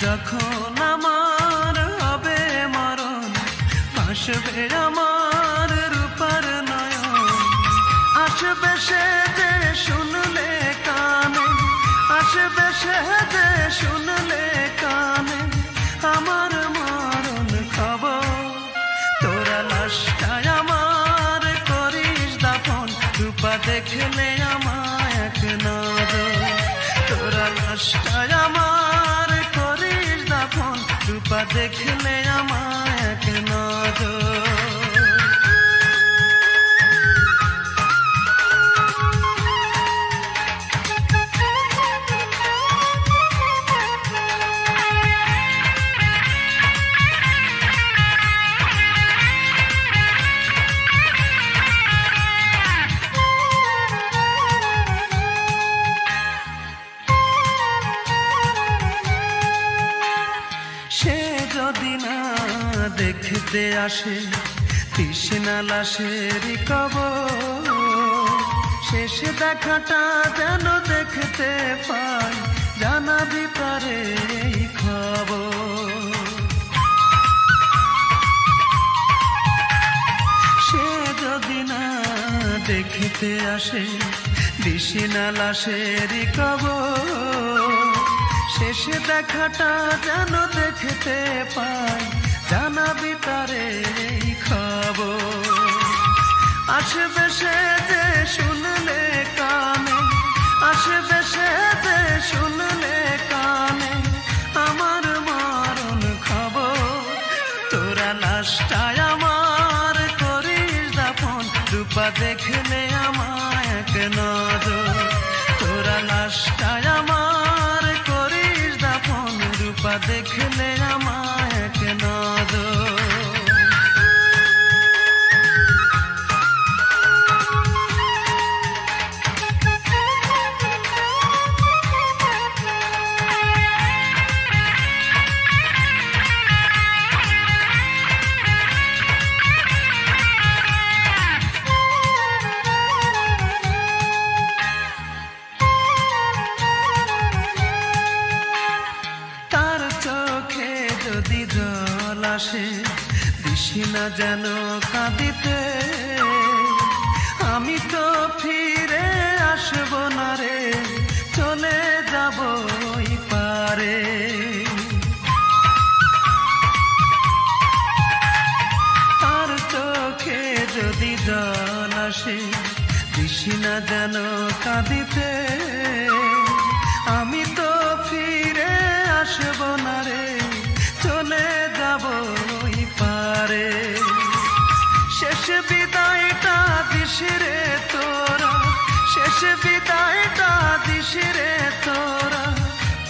যখন আমার হবে মরণ, আসবে আমার রূপার নয়ন। আসবে সে যে শুনলে কানে, আসবে সে যে শুনলে কানে আমার মরণ খবর। তোরা লাশটাই আমার করিস দাফন, রূপা দেখলে আমায় এক নজর। তোরা লাশটাই আমার করিস দাফন, রূপা দেখলে আমায় এক নজর। সে যদি না দেখতে আসে তৃষ্ণা লাশের কবর, শেষ দেখাটা যেন দেখতে পাই, জানাবি পারে এই খবর। সে যদি না দেখতে আসে তৃষ্ণা লাশের কবর, শেষ দেখাটা যেন দেখতে পাই, জানাবি তারে এই খবর। আসবে সে যে শুনলে কানে, আসবে সে যে শুনলে কানে আমার মরণ খবর। তোরা লাশটাই আমার করিস দাফন, রূপা দেখলে আমায় এক নজর। তোরা লাশটাই আমার করিস দাফন, রূপা দেখলে আমায় এক নজর। যদি জল আসে দিশি না যেন কাঁদিতে, আমি তো ফিরে আসব না রে, চলে যাব ওই পারে। তার চোখে যদি জল আসে দিশি না যেন কাঁদিতে, আমি তো ফিরে আসব না রে, চলে যাব ওই পারে। শেষ বিদায়টা দিস রে তোরা, শেষ বিদায়টা দিস রে তোরা,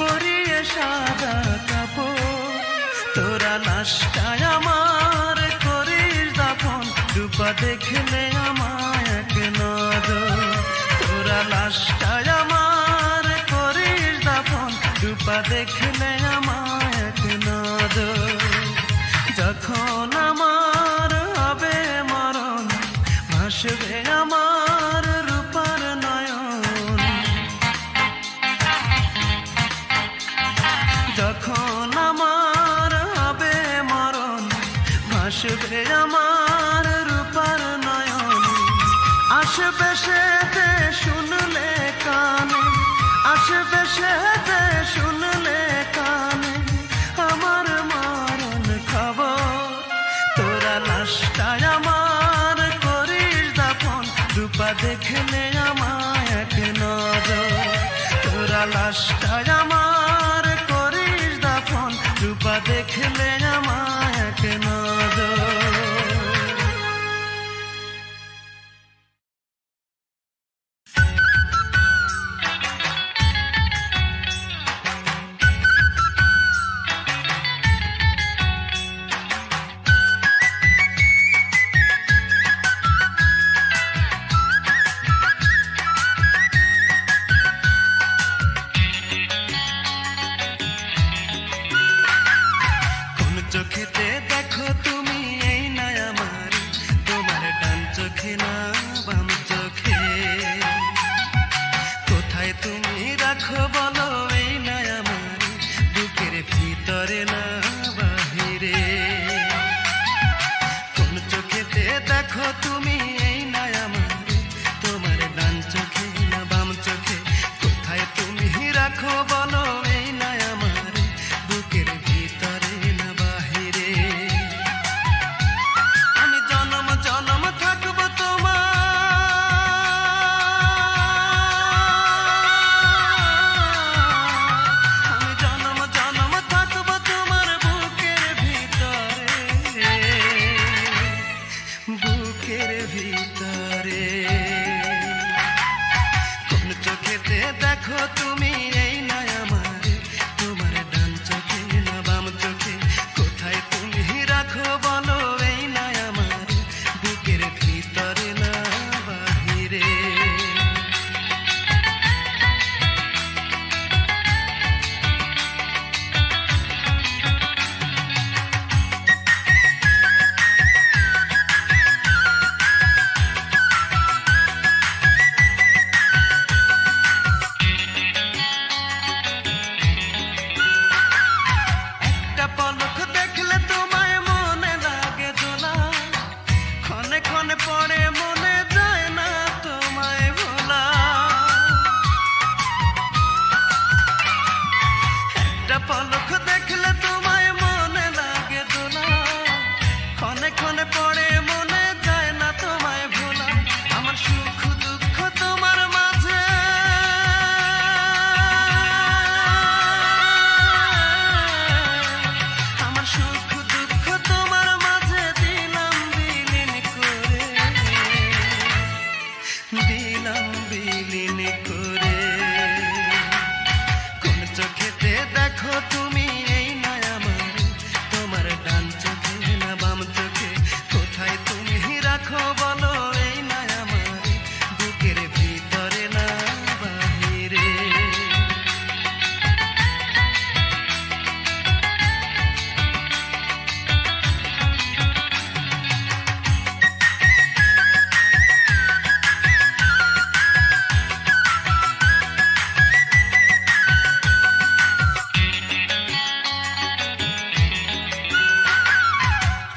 পরিয়ে সাদা কাপড়। তোরা লাশটাই আমার করিস দাফন, রূপা দেখলে আমায় এক নজর। তোরা লাশটাই আমার করিস দাফন, রূপা দেখলে আমায় এক নজর। যখন আমার হবে মরণ, ভাসবে আমার রূপার নয়ন। যখন আমার হবে মরণ, ভাসবে আমার রূপার নয়ন। আসবে সে যে শুনলে কানে, আসবে সে যে শুনলে কানে আমার মরণ খবর। তোরা লাশটাই আমার করিস দাফন, রূপা দেখলে আমায় এক নজর। তোরা লাশটাই আমার করিস দাফন, রূপা দেখলে আমায় এক নজর। চোখেতে দেখো তুমি এই না আমার, তোমার ডান চোখে না বাম চোখে। কোথায় তুমি রাখো বলো এই না আমার বুকের ভিতরে। পলক দেখলে তোমায় মনে লাগে দোলা, ক্ষণে ক্ষণে পড়ে মনে যায় না তোমায় ভোলা। আমার সুখ দুঃখ তোমার মাঝে, আমার সুখ দুঃখ তোমার মাঝে দিলাম বিলীন করে, দিলাম বিলীন করে। কোন চোখেতে দেখো তুমি এই না আমার, তোমার ডান চোখে না বাম চোখে, কোথায় তুমি রাখো বলো এই না আমার, বুকের ভিতরে না বাহিরে।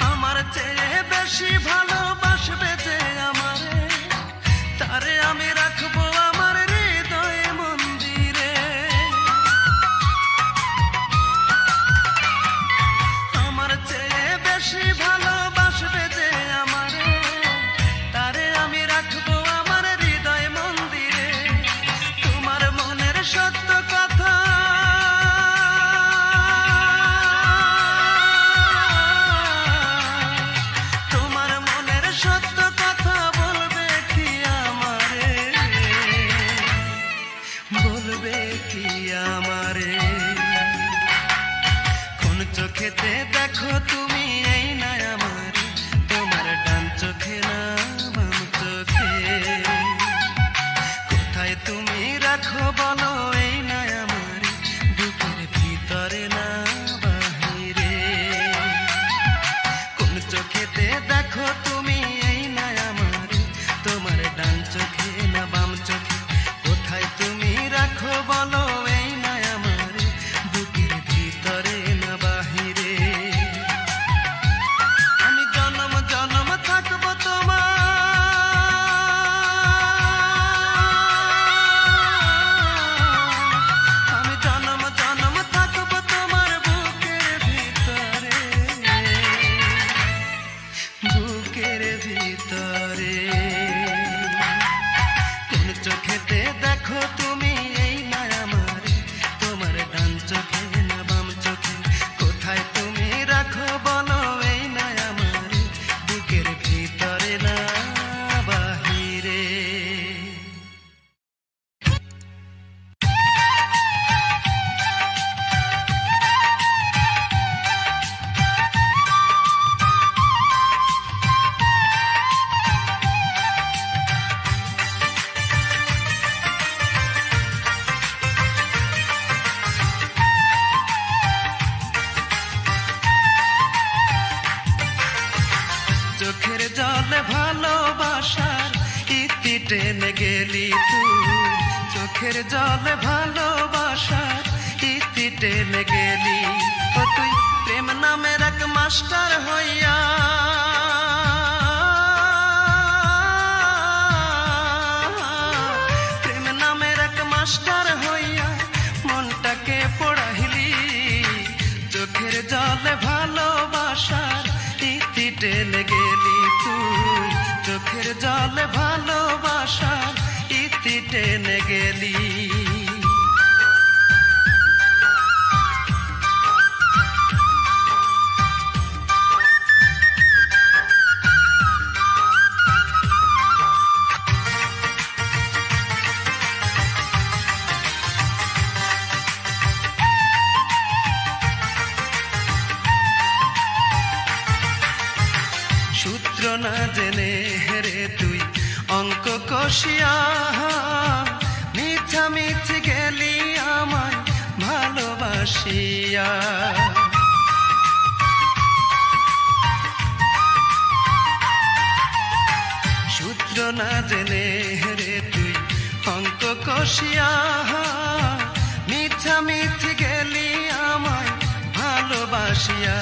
আমার চেয়ে বেশি ভালোবাসবে যে আমারে, তারে আমি রাখবো আমার হৃদয় মন্দিরে। আমার চেয়ে বেশি ভালোবাসবে যে আমারে, তারে আমি রাখবো আমার হৃদয় মন্দিরে। তোমার মনের সত্য কথা, তোমার মনের সত্য কথা বলবে কি আমারে, বলবে কি আমারে। কোন চোখেতে দেখো তুমি এই না আমার, তোমার ডান চোখে না বাম চোখে, কোথায় তুমি রাখো বলো এই না আমার, বুকের ভিতরে না বাহিরে। কোন চোখেতে দেখো তুমি এই না আমার, তোমার ডান চোখে না বাম চোখে, কোথায় তুমি রাখো বলো এই না আমার, বুকের ভিতরে না বাহিরে। আমি জনম জনম থাকবো তোমার, আমি জনম জনম থাকবো তোমার বুকের ভিতরে, বুকের ভিতরে। কোন চোখেতে দেখো তুমি এই না আমার, তোমার ডান চোখে না বাম চোখে, কোথায় তুমি রাখো বলো এই না আমার, বুকের ভিতরে না বাহিরে। চোখের জলে ভালোবাসার ইতি টেনে গেলি তুই, চোখের জলে ভালোবাসার ইতি টেনে গেলি। ও তুই প্রেম নামের এক মাস্টার হইয়া, প্রেম নামের এক মাস্টার হইয়া মনটাকে পড়াইলি। চোখের জলে ভালোবাসার ইতি টেনে গেলি তুই, চোখের জলে ভালোবাসার ইতি টেনে গেলি। সূত্র না জেনে হেরে তুই অঙ্ক কষিয়া, মিছামিছি গেলি আমায় ভালোবাসিয়া। সূত্র না জেনে হেরে তুই অঙ্ক কষিয়া, মিছামিছি গেলি আমায় ভালোবাসিয়া।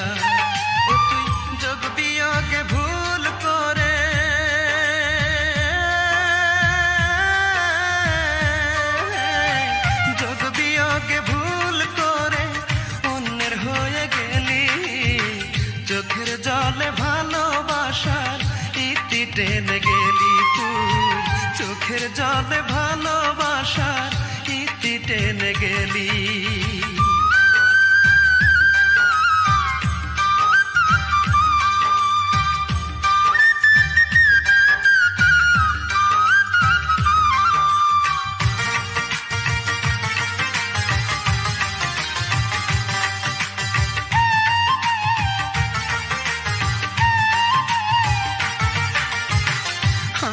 ও তুই যোগ বিয়োগে ভুল করে, যোগ বিয়োগে ভুল করে টেনে গেলি তুই, চোখের জলে ভালোবাসার ইতি টেনে গেলি।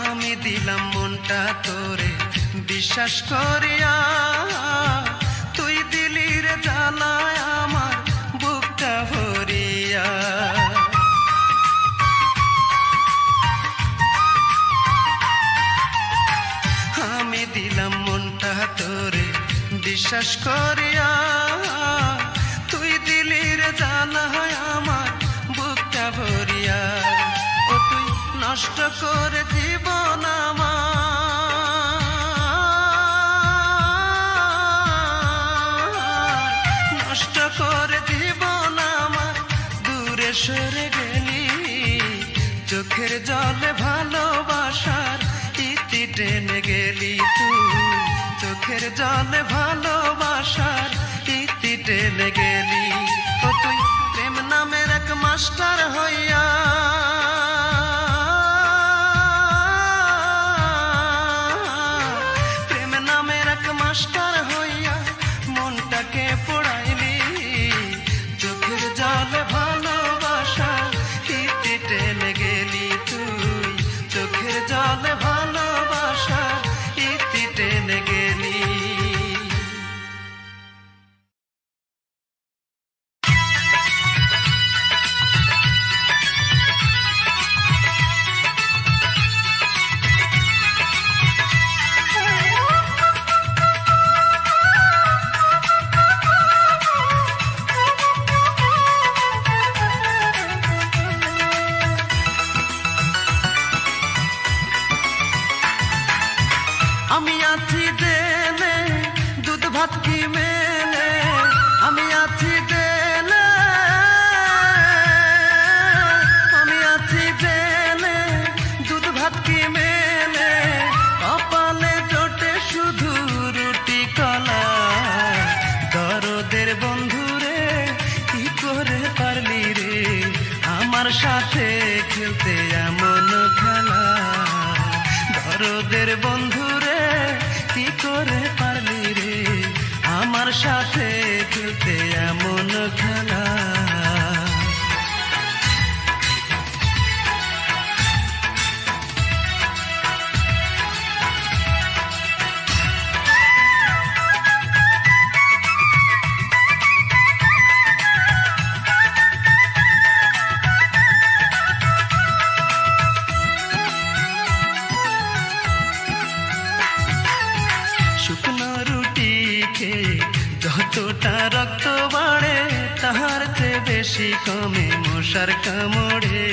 আমি দিলাম মনটা তোরে বিশ্বাস করিয়া, তুই দিলি রে জ্বালায় আমার বুকটা ভরিয়া। আমি দিলাম মনটা তোরে বিশ্বাস করিয়া, তুই দিলি রে জ্বালায় আমার বুকটা ভরিয়া। ও তুই নষ্ট করে জীবন আমার, নষ্ট করে জীবন আমার, দূরে সরে গেলি, চোখের জলে ভালোবাসার ইতি টেনে গেলি তুই, চোখের জলে ভালোবাসার ইতি টেনে গেলি। ও তুই প্রেম নামের এক মাস্টার হইয়া, প্রেম নামের এক মাস্টার হইয়া মনটাকে পড়াইলি, চোখের জলে ভালোবাসার ইতি টেনে গেলি তুই, চোখের জলে ভালোবাসার ইতি টেনে গেলি। আমি আছি জেলে দুধ ভাত কি মেলে, আমি আছি জেলে, আমি আছি জেলে দুধ ভাত কি মেলে, কপালে জোটে শুধু রুটি কলা। দরদের বন্ধুরে কি করে পারলি রে আমার সাথে খেলতে এমন খেলা, দরদের বন্ধুরে কি করে পারলি রে আমার সাথে খেলতে এমন খেলা। শুকনো রুটি খেয়ে যতটা রক্ত বাড়ে, তাহার চেয়ে বেশি কমে মশার কামড়ে।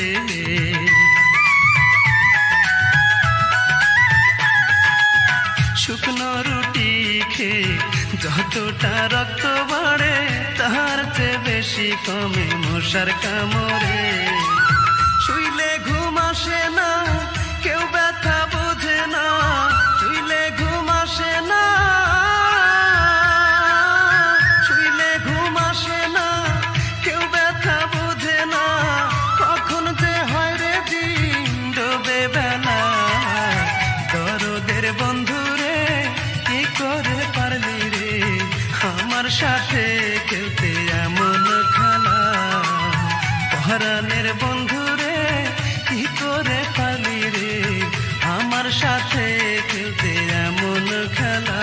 শুকনো রুটি খেয়ে যতটা রক্ত বাড়ে, তাহার চেয়ে বেশি কমে মশার কামড়ে। শুইলে ঘুম আসে না, কেউ ব্যথা বোঝে না, শুইলে ঘুম আসে না, শুইলে ঘুম আসে না, কেউ ব্যথা বোঝে না, কখন যে হয় রে দিন ডোবে বেলা। দরদের বন্ধুরে কি করে পারলি রে আমার সাথে খেলতে এমন খেলা, পরাণের বন্ধুরে কি করে পারলি রে আমার সাথে খেলতে এমন খেলা।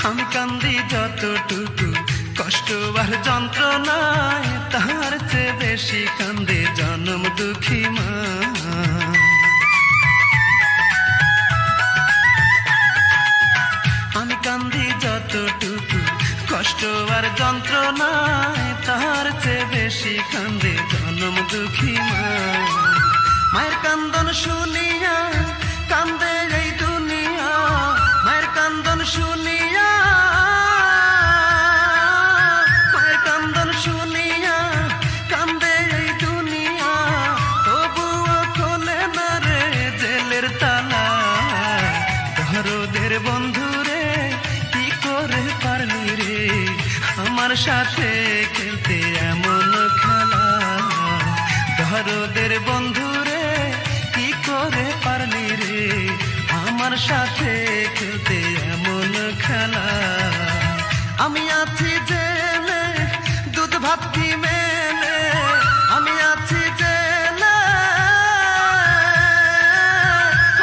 আমি কান্দি যতটুকু কষ্ট আর যন্ত্রণায়, তাহার চেয়ে বেশি কান্দে জনম দুঃখী মা। আমি কান্দি যতটুকু দুঃখী মা। মায়ের কান্দন শুনিয়া কান্দে এই দুনিয়া, মায়ের কান্দন শুনিয়া, মায়ের কান্দন শুনিয়া কান্দে এই দুনিয়া। তবুও খোলে না রে জেলের তালা। দরদের বন্ধুরে কি করে পারলি রে আমার সাথে খেলতে এমন খেলা। দরদের বন্ধুরে কি করে পারলি রে আমার সাথে খেলতে এমন খেলা। আমি আছি জেলে দুধ ভাত কি মেলে, আমি আছি জেলে,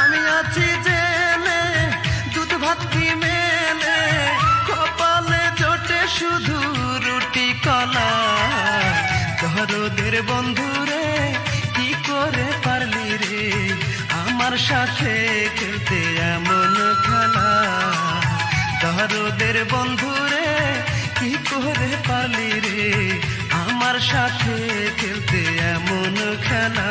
আমি আছি জেলে দুধ ভাত কি মেলে। কপালে জোটে শুধু রুটি কলা। দরদের বন্ধুরে কি করে পারলি রে আমার সাথে খেলতে এমন খেলা। দরদের বন্ধুরে কি করে পারলি রে আমার সাথে খেলতে এমন খেলা।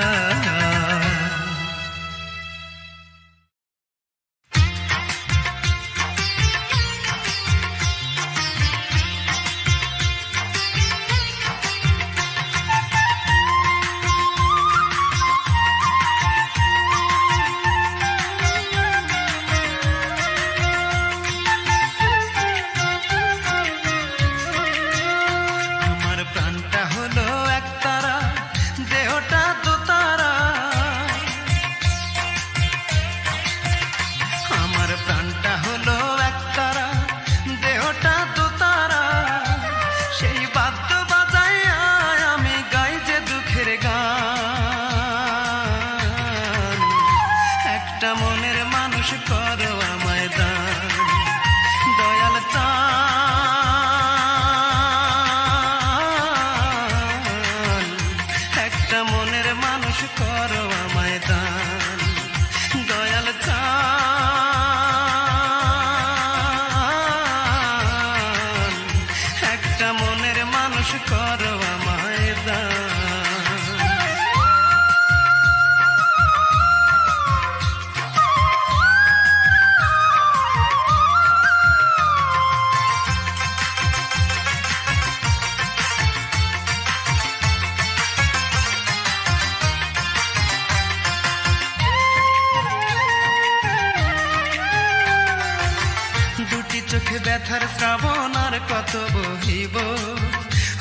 ব্যথার শ্রাবণ আর কত বহিব,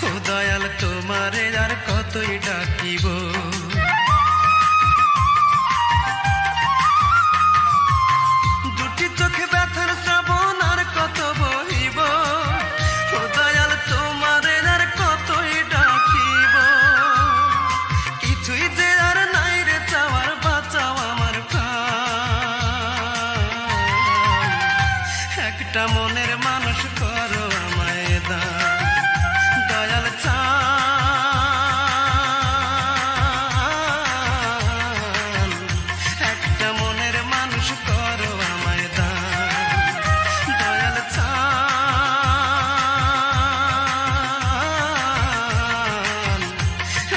ও দয়াল তোমারে আর কতই ডাকিব। দুটি চোখে ব্যথার শ্রাবণ আর কত বহিব, ও দয়াল তোমারে আর কতই ডাকিব। কিছুই যে আর নাই রে চাওয়ার, বাঁচাও আমার প্রাণ। একটা মনের মানুষ করো আমায় দান, দয়াল চান। একটা মনের মানুষ করো আমায় দান, দয়াল চান।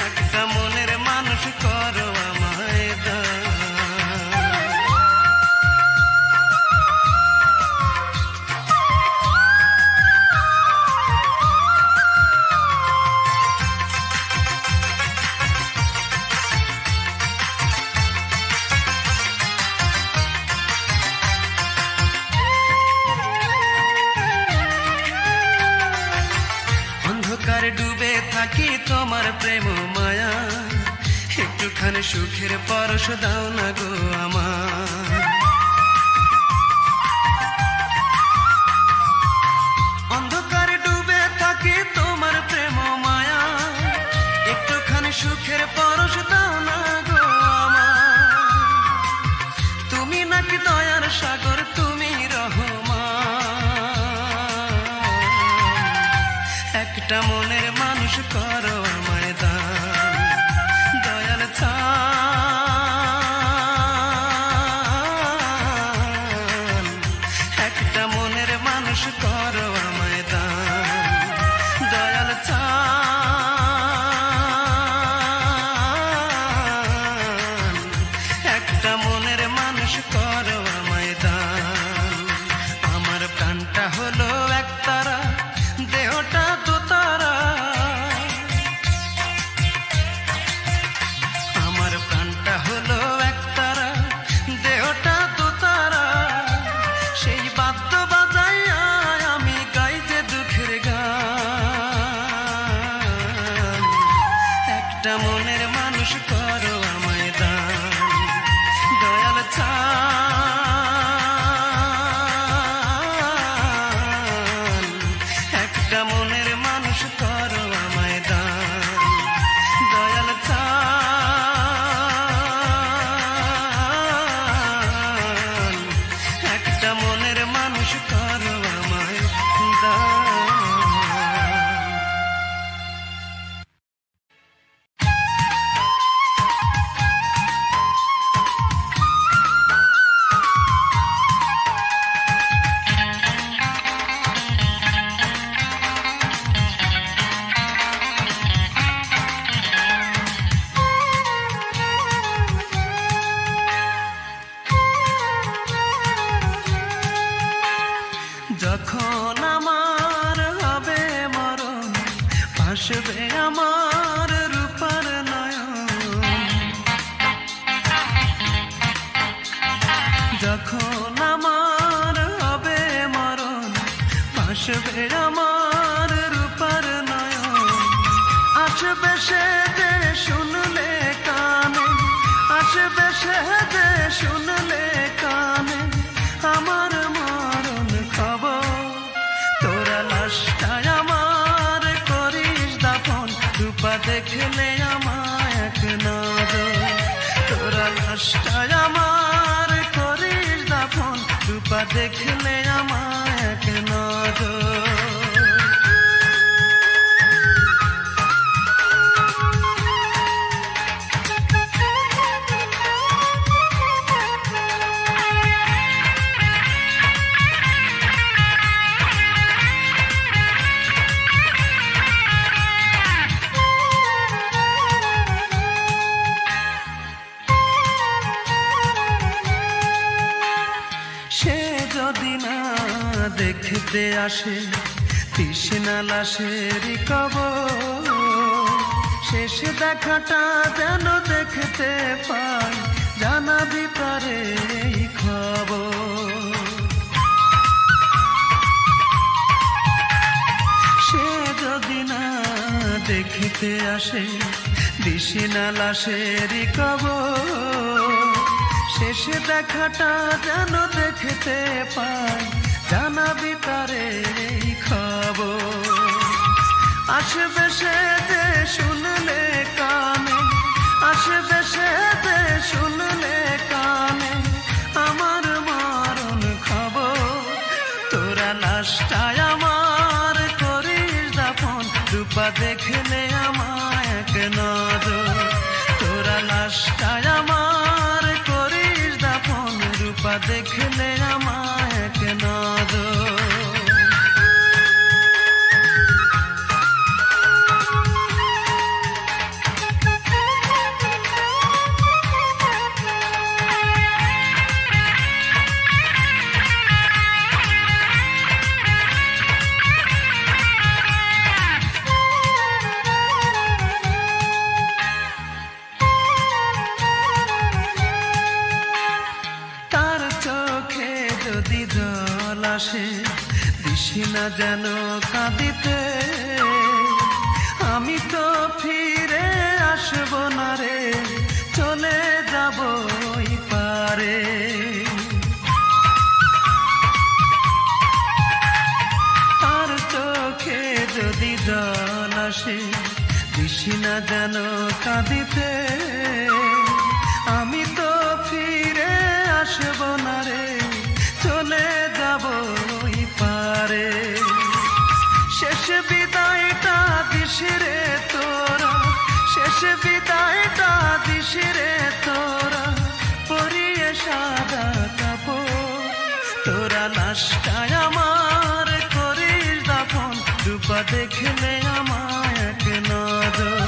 একটা মনের মানুষ করো আমায় দান। ডুবে থাকি তোমার প্রেম মায়া, একটুখানি সুখের পরশ দাও না গো আমার। অন্ধকারে ডুবে থাকি তোমার প্রেম মায়া, একটুখানি সুখের পরশ দাও না গো আমার। তুমি নাকি দয়ার সাগর, তুমি রহমান। একটা মনের মানুষ করো আমায় দান, দয়াল চান। একটা মনের মানুষ করো আমায় দান, দয়াল চান। একটা মনের মানুষ করো আমায় দান দয়াল চান একটা মনের মানুষ করো আমায় দান দয়াল চান একটা মনের মানুষ করো আমায় দান। যখন আমার হবে মরণ ভাসবে আমার রূপার নয়ন যখন আমার হবে মরণ ভাসবে আমার রূপার নয়ন আসবে সে যে শুনলে কানে আসবে সে যে শুনলে কানে আমার মরণ খবর তোরা লাশটায় আমার করিস দাফন রূপা দেখলে আমায় এক নজর তোরা লাশটায় আমার করিস দাফন রূপা দেখলে আমায় এক নজর। সে যদি না দেখতে আসে তৃষ্ণা লাশের কবর শেষ দেখাটা যেন দেখতে পাই জানাবি পারে এই খবর সে যদি না দেখতে আসে তৃষ্ণা লাশের কবর শেষ দেখাটা যেন দেখতে পাই জানাবি তারে এই খবর আসবে সে যে শুনলে কানে আসবে সে যে শুনলে কানে আমার মরণ খবর তোরা লাশটায় আমার করিস দাফন রূপা দেখলে আমায় এক নজর তোরা লাশটায় আমার করিস দাফন রূপা দেখলে আমায় এক নজর। যদি জল আসে দিশি না যেন কাঁদিতে আমি তো ফিরে আসব না রে চলে যাব ওই পারে তার চোখে যদি জল আসে দিশি না যেন কাঁদিতে আমি তো ফিরে আসব না রে চলে যাব ওই পারে শেষ বিদায়টা দিশিরে তোরা শেষ বিদায়টা দিশিরে তোরা পরিয়ে সাদা কাপড় তোরা লাশটায় আমার করিস দাফন রূপা দেখলে আমায় এক নজর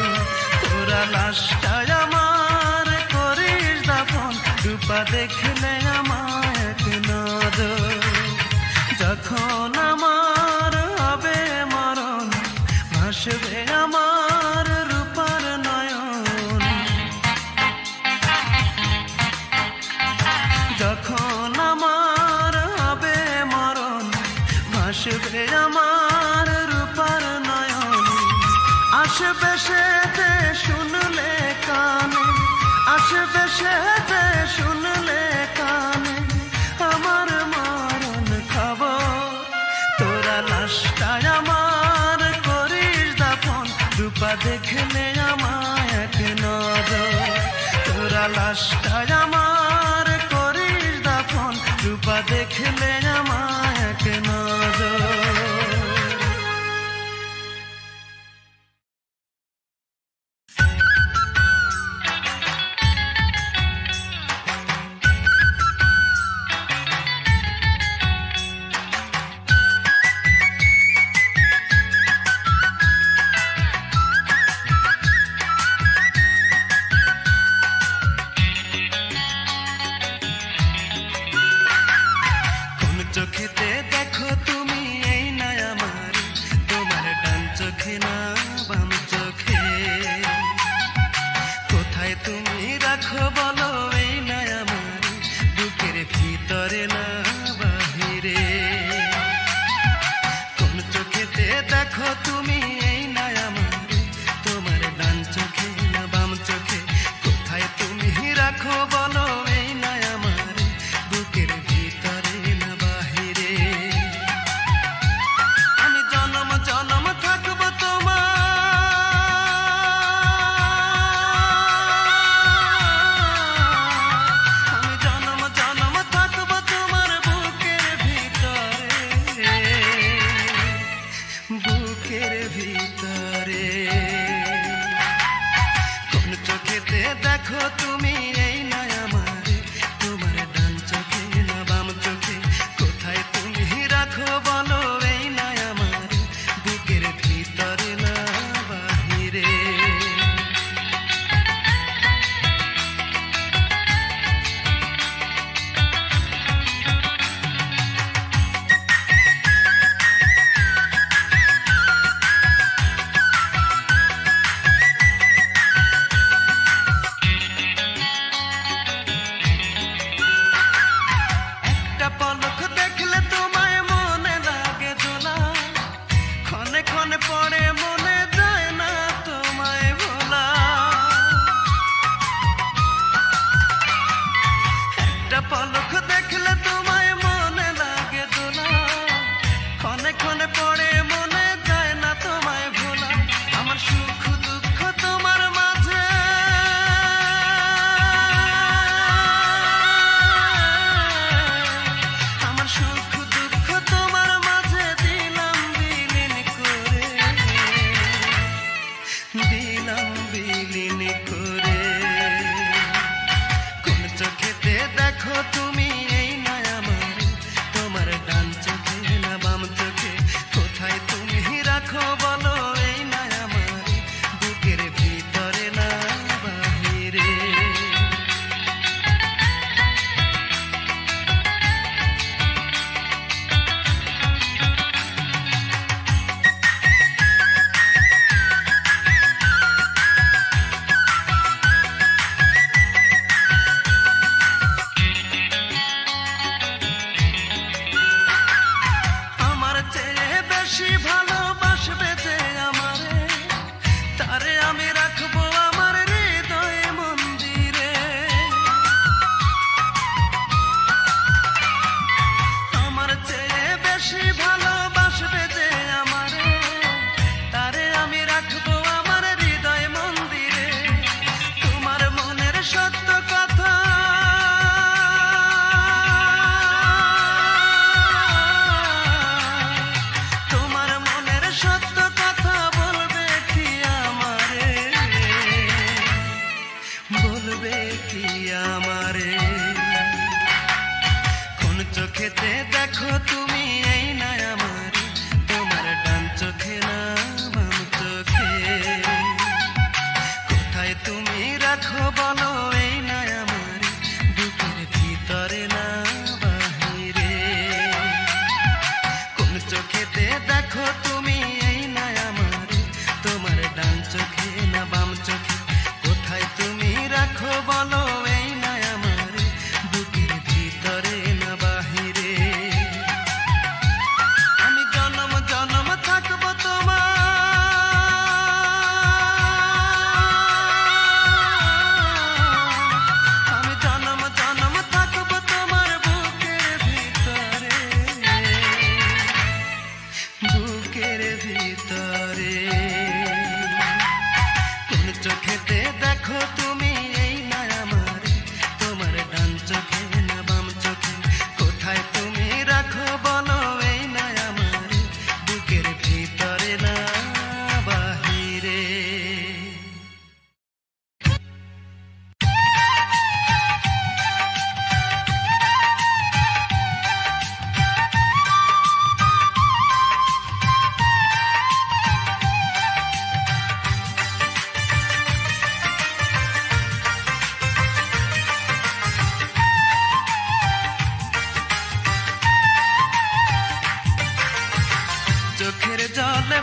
তোরা লাশটায় আমার করিস দাফন রূপা দেখলে আমায় এক নজর যখন আমার হবে মরণ ভাসবে আমার রূপার নয়ন যখন আমার হবে মরণ ভাসবে আমার রূপার নয়ন আসবে সে যে শুনলে আসবে সে যে শুনলে কানে আমার মরণ খবর, তোরা লাশটায় আমার করিস দাফন, রূপা দেখলে আমায় এক নজর, তোরা লাশটায় আমার করিস দাফন, রূপা দেখলে আমায় এক নজর। চোখেতে দেখো তুমি এই না আমার, তোমার ডান চোখে না বাম চোখে, কোথায় তুমি রাখো বলো এই না আমার, বুকের ভিতরে না বাহিরে। কোন চোখেতে দেখো তুমি এই না আমার, তোমার ডান চোখে না বাম চোখে, কোথায় তুমি রাখো বলো এই না আমার, বুকের ভিতরে না বাহিরে। আমি জনম জনম থাকবো তোমার, আমি জনম জনম থাকবো তোমার বুকের ভিতরে, বুকের ভিতরে। কোন চোখেতে দেখো তুমি এই না আমার, তোমার ডান চোখে না বাম চোখে, কোথায় তুমি রাখো বলো এই না আমার, বুকের ভিতরে না বাহিরে। একটা পলক দেখলে তোমায় মনে লাগে দোলা, ক্ষণে ক্ষণে পড়ে মনে যায় না তোমায় ভোলা। একটা পলক দেখলে তোমায় মনে লাগে দোলা, ক্ষণে ক্ষণে পড়ে মনে যায় না তোমায় ভোলা। আমার সুখ দুঃখ তোমার মাঝে, আমার সুখ দুঃখ তোমার মাঝে দিলাম বিলীন করে, দিলাম বিলীন করে। কোন চোখেতে দেখো তুমি এই না আমার, তোমার ডান চোখে না বাম চোখে, কোথায় তুমি রাখো বলো এই না আমার, বুকের ভিতরে না বাহিরে। আমার চেয়ে বেশি ভালোবাসবে যে আমারে, তারে আমি রাখবো আমার হৃদয় মন্দিরে। আমার চেয়ে বেশি ভালোবাসবে যে আমারে, তারে আমি রাখবো আমার হৃদয় মন্দিরে। তোমার মনের সত্য কথা, তোমার মনের সত্য কথা বলবে কি আমারে, বলবে কি আমারে। কোন চোখেতে দেখো তুমি এই না আমার, তোমার ডান চোখে না বাম চোখে, কোথায় তুমি রাখো বলো এই না আমার, বুকের ভিতরে না বাহিরে। কোন চোখেতে দেখো তুমি এই না আমার, তোমার ডান চোখে না বাম চোখে, কোথায় তুমি রাখো বলো এই না আমার, বুকের ভিতরে না বাহিরে।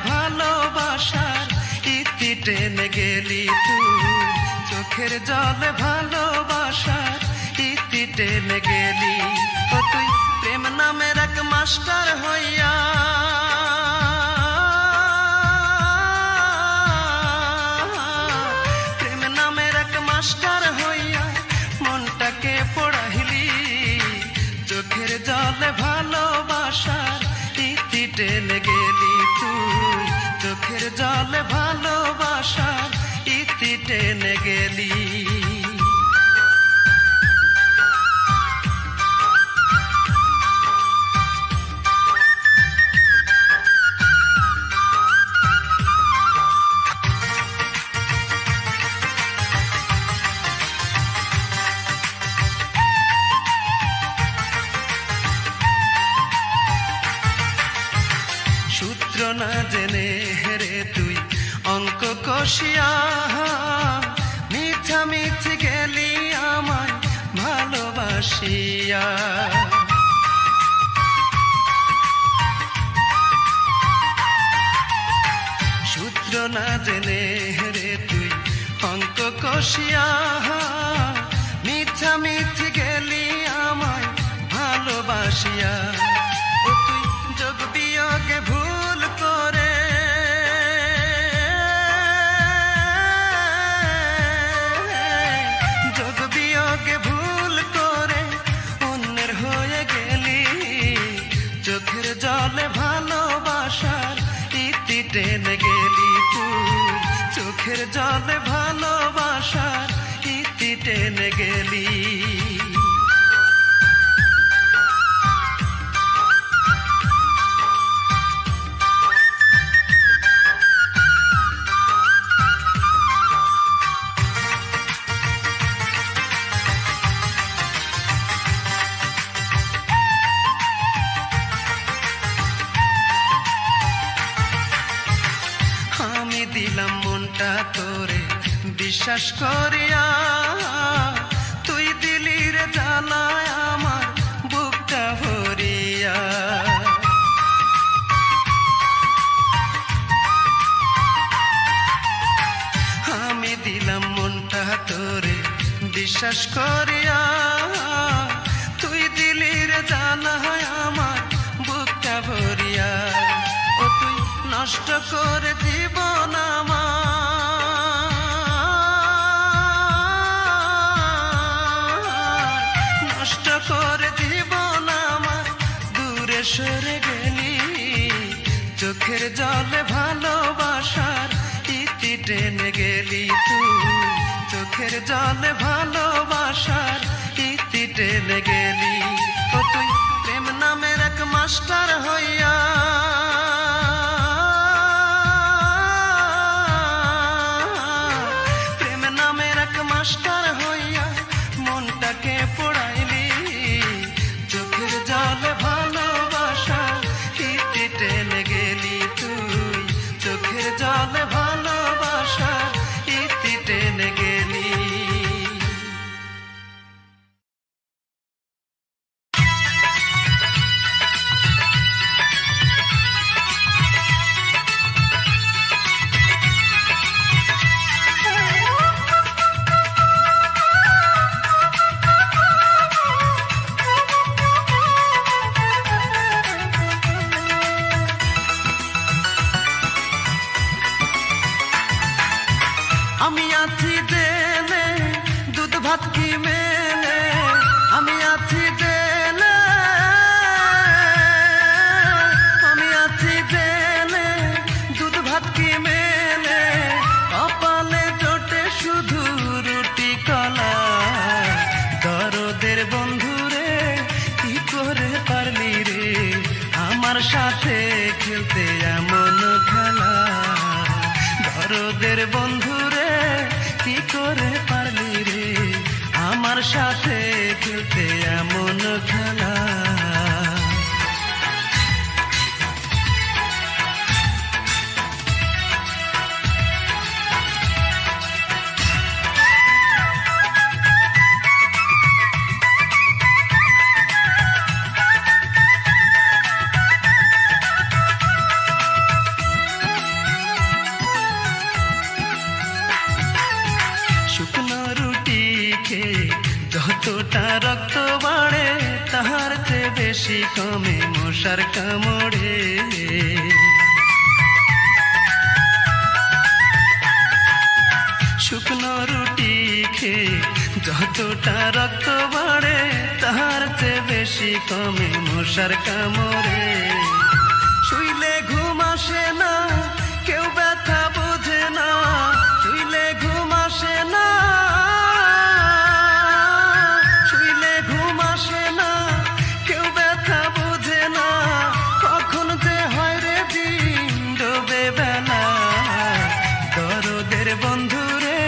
ভালোবাসার ইতি টেনে গেলি তুই, চোখের জলে ভালোবাসার ইতি টেনে গেলি। ও তুই প্রেম নামের এক মাস্টার হইয়া, প্রেম নামের এক মাস্টার হইয়া মনটাকে পড়াইলি, চোখের জলে ভালোবাসার ইতি টেনে গেলি তুই, চোখের জলে ভালোবাসার ইতি টেনে গেলি। সূত্র না জেনে হেরে তুই অঙ্ক কষিয়া, মিছামিছি গেলি আমায় ভালোবাসিয়া। সূত্র না জেনে হেরে তুই অঙ্ক কষিয়া, মিছামিছি গেলি আমায় ভালোবাসিয়া। ও তুই যোগ বিয়োগে ভুল করে, যোগ বিয়োগে ভুল করে অন্যের হয়ে গেলি, চোখের জলে ভালোবাসার ইতি টেনে গেলি তুই, চোখের জলে ভালোবাসার ইতি টেনে গেলি। আমি দিলাম মনটা তোরে বিশ্বাস করিয়া, তুই দিলি রে জ্বালায় আমার বুকটা ভরিয়া। আমি দিলাম মনটা তোরে বিশ্বাস করিয়া, তুই দিলি রে জ্বালায় আমার বুকটা ভরিয়া। ও তুই নষ্ট করে জীবন আমার, নষ্ট করে জীবন আমার, দূরে সরে গেলি, চোখের জলে ভালোবাসার ইতি টেনে গেলি তুই, চোখের জলে ভালোবাসার ইতি টেনে গেলি। ও তুই প্রেম নামের এক মাস্টার হইয়া, প্রেম নামের এক মাস্টার হইয়া মনটাকে পড়াইলি, চোখের জলে ভালোবাসার ইতি টেনে গেলি তুই, চোখের জলে ভালোবাসার ইতি টেনে গেলি। আমি আছি জেনে দুধ ভাত কি মেলে, আমি আছি জেনে, আমি আছি জেনে দুধ ভাত কি মেলে, কপালে জোটে শুধু রুটি কলা। দরদের বন্ধুরে কি করে পারলি রে আমার সাথে খেলতে এমন খেলা, দরদের বন্ধুরে কি করে পারলি রে আমার সাথে খেলতে এমন খেলা। বেশি কমে মশার কামড়ে। শুকনো রুটি খেয়ে যতটা রক্ত বাড়ে তার চেয়ে বেশি কমে মশার কামড়ে। শুইলে ঘুম আসে না, কেউ ব্যথা বোঝে না, শুইলে ঘুম আসে না, শুইলে ঘুম আসে না, কেউ ব্যথা বোঝে না, কখন যে হয় রে দিন ডোবে বেলা। দরদের বন্ধুরে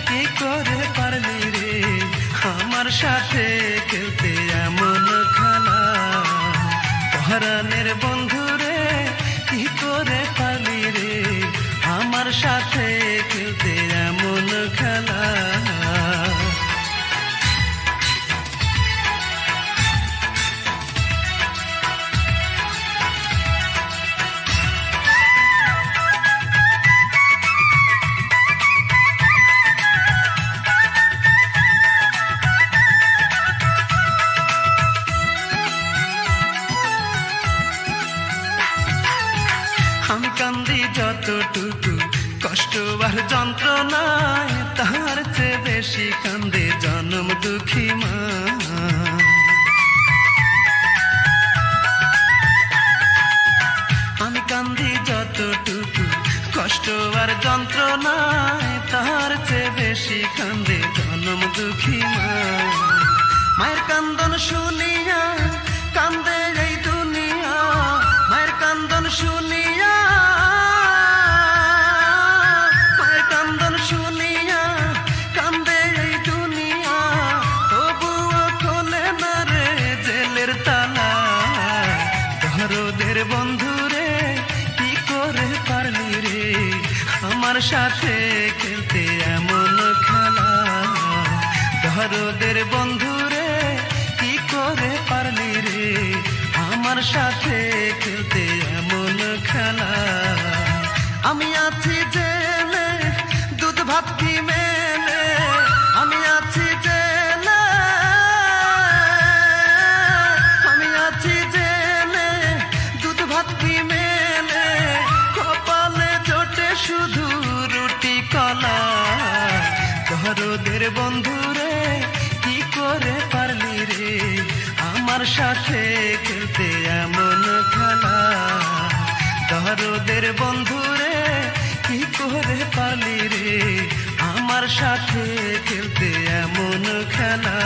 কি করে পারলি রে আমার সাথে খেলতে এমন খেলা। পরাণের বন্ধুরে কি করে পারলি রে আমার সাথে খেলতে এমন খেলা। আমি কান্দি যতটুকু কষ্ট আর যন্ত্রণায় তার চেয়ে বেশি কান্দে জনম দুঃখী মা। আমি কান্দি যতটুকু কষ্ট আর যন্ত্রণায় তার চেয়ে বেশি কান্দে জনম দুঃখী মা। মায়ের কান্দন শুনিয়া কান্দে এই দুনিয়া, মায়ের কান্দন শুনিয়া, মায়ের কান্দন শুনিয়া কান্দে এই দুনিয়া, তবুও খোলে না রে জেলের তালা। দরদের বন্ধুরে কি করে পারলি রে আমার সাথে খেলতে এমন খেলা। দরদের বন্ধুরে কি করে পারলি রে আমার সাথে খেলতে এমন খেলা। আমি আছি জেলে দুধ ভাত কি মেলে, আমি আছি জেলে, আমি আছি জেলে দুধ ভাত কি মেলে, কপালে জোটে শুধু রুটি কলা। দরদের বন্ধুরে কি করে পারলি রে আমার সাথে খেলতে এমন খেলা। দরদের বন্ধুরে কি করে পারলি রে আমার সাথে খেলতে এমন খেলা।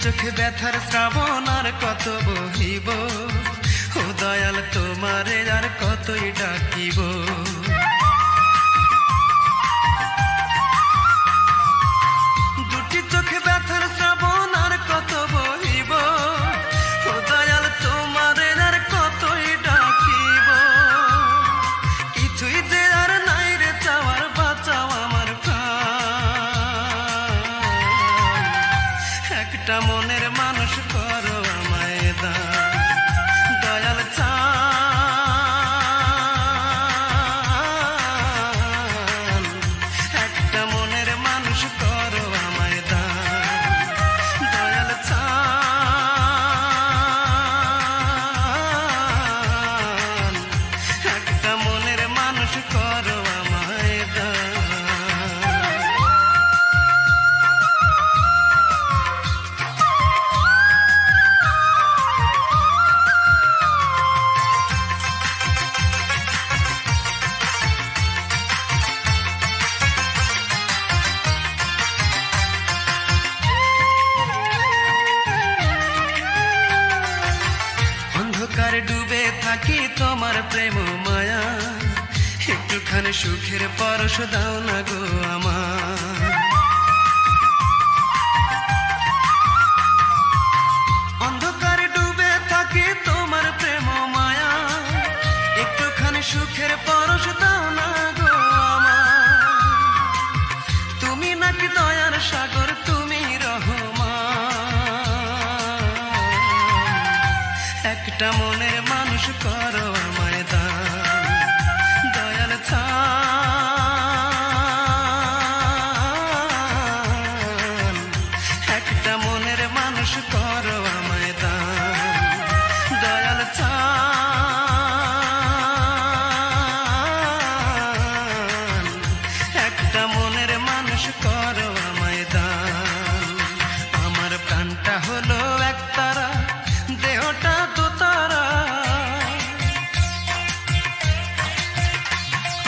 চোখে ব্যথার শ্রাবণ আর কত বহিব, ও দয়াল তোমারে আর কতই ডাকিব। দুটি চোখে ব্যথার শ্রাবণ আর কত বহিব, ও দয়াল তোমারে আর কতই ডাকিব। কিছুই যে আর নাই রে চাওয়ার, বাঁচাও আমার প্রাণ। একটা মনের মানুষ করো আমায় দান দয়াল চান একটা মনের মানুষ করো আমায় দান দয়াল চান একটা মনের মানুষ করো আমায় দান অন্ধকারে ডুবে থাকি তোমার প্রেম মায়া একটুখানি সুখের পরশ দাও না গো আমার অন্ধকারে ডুবে থাকি তোমার প্রেম মায়া একটুখানি সুখের পরশ দাও না গো আমার তুমি নাকি দয়ার সাগর তুমি একটা মনের মানুষ করো আমায় দান দয়াল চান একটা মনের মানুষ করো আমায় দান দয়াল চান একটা মনের মানুষ করো আমায় দান আমার প্রাণটা হলো একতারা দেহটা দোতারা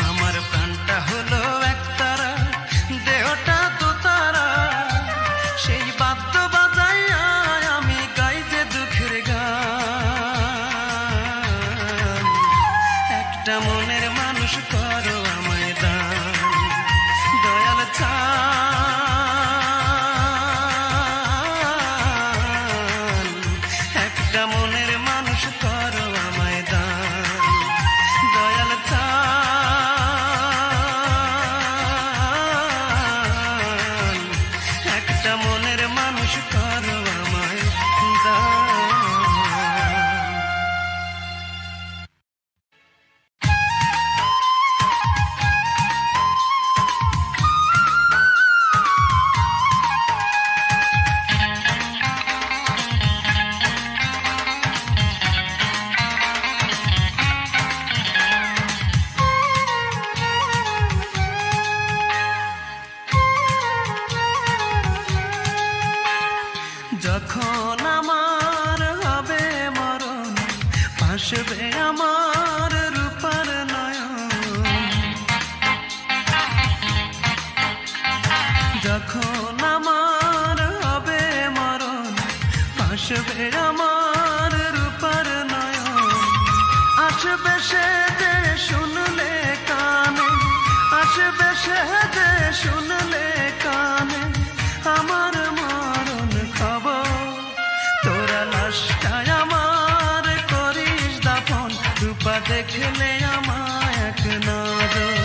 আমার প্রাণটা হলো একতারা দেহটা দোতারা সেই বাদ্য বাজাইয়া আমি গাই যে দুঃখের গান একটা মনের মানুষ করো আমায় দান দয়াল চান একটা মনের মানুষ করো আমায় দান দয়াল চান একটা মনের মানুষ করো আমায় দান যখন আমার হবে মরণ ভাসবে আমার রূপার নয়ন যখন আমার হবে মরণ ভাসবে আমার রূপার নয়ন আসবে সে যে শুনলে কানে আসবে সে যে শুনলে কানে আমার মরণ খবর তোরা লাশটায় আমার করিস দাফন রূপা দেখলে আমায় এক নজর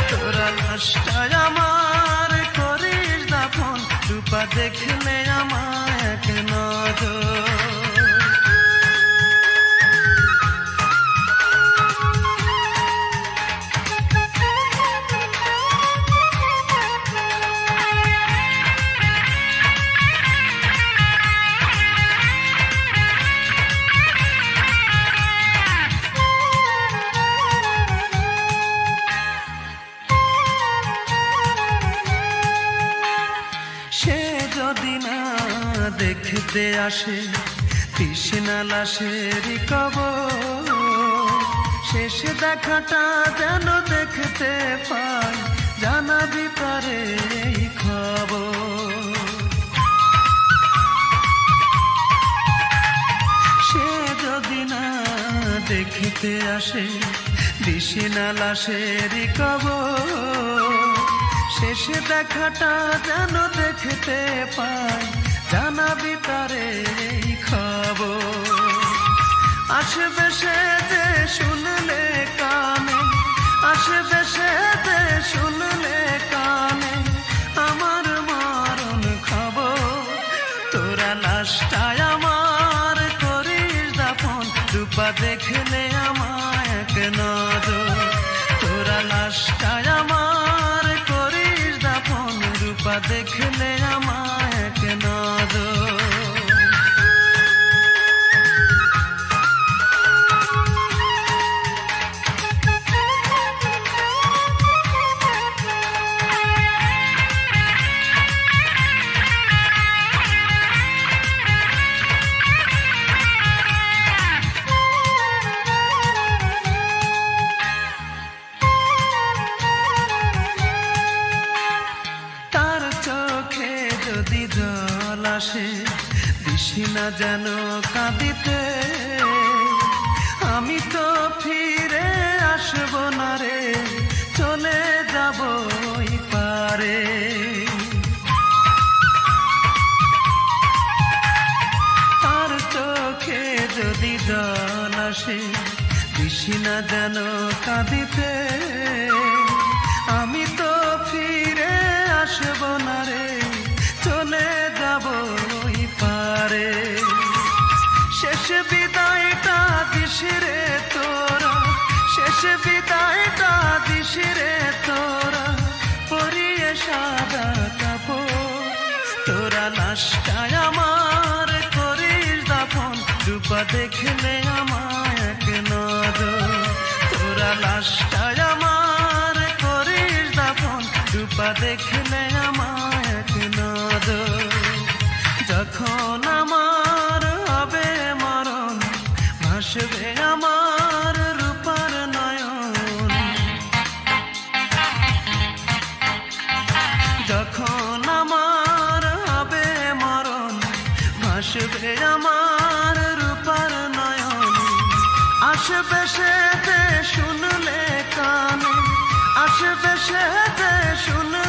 তোরা লাশটায় আমার করিস দাফন রূপা দেখলে আমায় এক নজর সে যদি না দেখতে আসে তৃষ্ণা লাশের কবর শেষ দেখাটা যেন দেখতে পাই জানাবি পারে এই খবর সে যদি না দেখতে আসে তৃষ্ণা লাশের কবর শেষ দেখাটা যেন দেখতে পাই জানাবি তারে এই খবর আসবে সে যে শুনলে কানে আসবে সে যে শুনলে কানে আমার মরণ খবর তোরা দেখলে আমায় এক নজর, তোরা লাশটায় আমার করিস দাফন, রূপা দেখলে আমায় এক নজর। যদি জল আসে দিশি না যেন কাঁদিতে, আমি তো ফিরে আসব না রে, চলে যাব ওই পারে। তার চোখে যদি জল আসে দিশি না যেন কাঁদিতে, আমি তো ফিরে আসব না রে, চলে যাব ওই পারে। শেষ বিদায়টা দিস রে তোরা, শেষ বিদায়টা দিস রে তোরা, পরিয়ে সাদা কাপড়, তোরা লাশটায় আমার করিস দাফন, রূপা দেখলে আমায় এক নজর, তোরা লাশটায় আমার করিস দাফন, রূপা দেখলে আমায় এক নজর। যখন আমার হবে মরণ ভাসবে আমার রূপার নয়ন, যখন আমার হবে মরণ ভাসবে আমার রূপার নয়ন। আসবে সেতে শুনলে কানে, আসবে সেতে শুনলে